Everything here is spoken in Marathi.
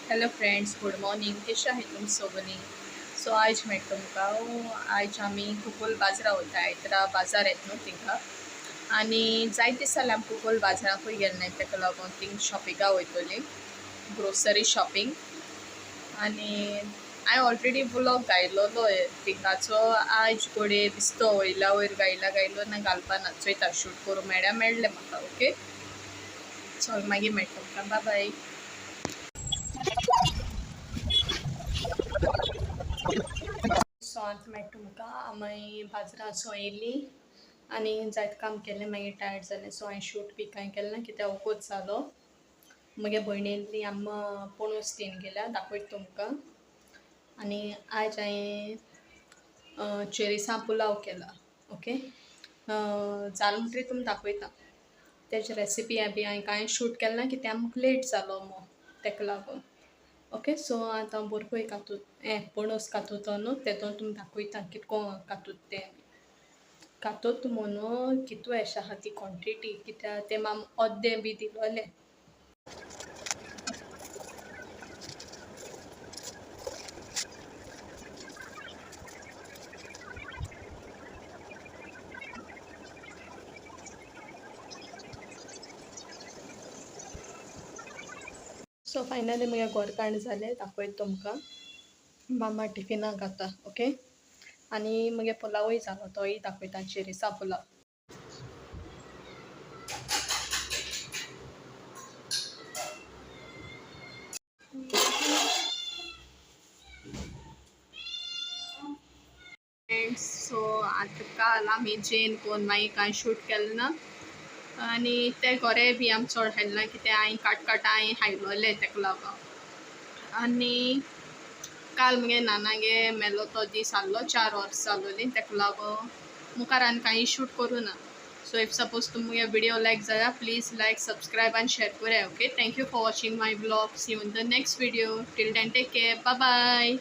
Hello friends, good morning. कशें आहात तुमी सगळीं? सो आयज मेळटा तुमकां आयज आमी कुंकूल बाजारा वयता. आयतरा बाजार येता न्हू थिंगा. आनी जायते दीस जाले आमी कुंकूल बाजाराकूय गेले नाय, ताका लागून थिंग शॉपिंगा वयतलीं, ग्रोसरी शॉपिंग. आनी हांवें ऑलरेडी व्लॉग घायलोलो थिंगाचो. आयज घोडये दिसतो वयल्या वयर गायलो ना घालपा ना, चोयता शूट करूं मेळ्ळें म्हाका. ओके, चल मागीर मेळटा तुमकां. Bye bye. सो आतां मेळटा तुमकां. आमी बाजाराचो येयलीं आनी जायत काम केलें, मागीर टायर्ड जालें. सो हांवें शूट बी कांय केलें ना, कित्याक वगूच जालो. म्हगे भयणी येयल्ली, आम्मा पणस घेवन गेल्या, दाखयता तुमकां. आनी आयज हांवें चेरिसां पुलाव केला. ओके, जाल म्हणटरी तुमकां दाखयता. तेजी रेसिपी बी हांवें कांय शूट केलें ना, कित्याक म्हाका लेट जालो मो, ताका लागून. ओके, सो आतां बरपूय कातूत पणस कातूतो न्हू, तेतून तुमकां दाखयता कितको कातूत तें. कातूत म्हणून कितू अशें आहा ती क्वॉन्टिटी, कित्याक ते अर्दें बी दिलोलें. सो फायनली म्हगे घोर जालें, दाखयता तुमकां. मामा टिफिनाक घाता. ओके, आनी म्हगे पुलावूय जालो, तोय दाखयता, चेरिसा पुलाव. फ्रेंड्स, सो आतां काल आमी जेन कोन्न मागीर कांय शूट केलें ना. आनी ते गोरे बी आमी चड हाडले ना, कित्याक हांवें काट हांवें हाडलोलें, ताका लागून. आनी काल म्हगे नानागे मेलो तो दीस आहलो, 4 वर्सां जालोलीं, ताका लागून मुखार आनी कांय शूट करूं ना. सो इफ सपोज तुमकां मुगे विडियो लायक जाल्यार प्लीज लायक, सब्सक्रायब आनी शेअर करात. Okay, thank you for watching my blog. See you in the next video. Till then take care. Bye bye.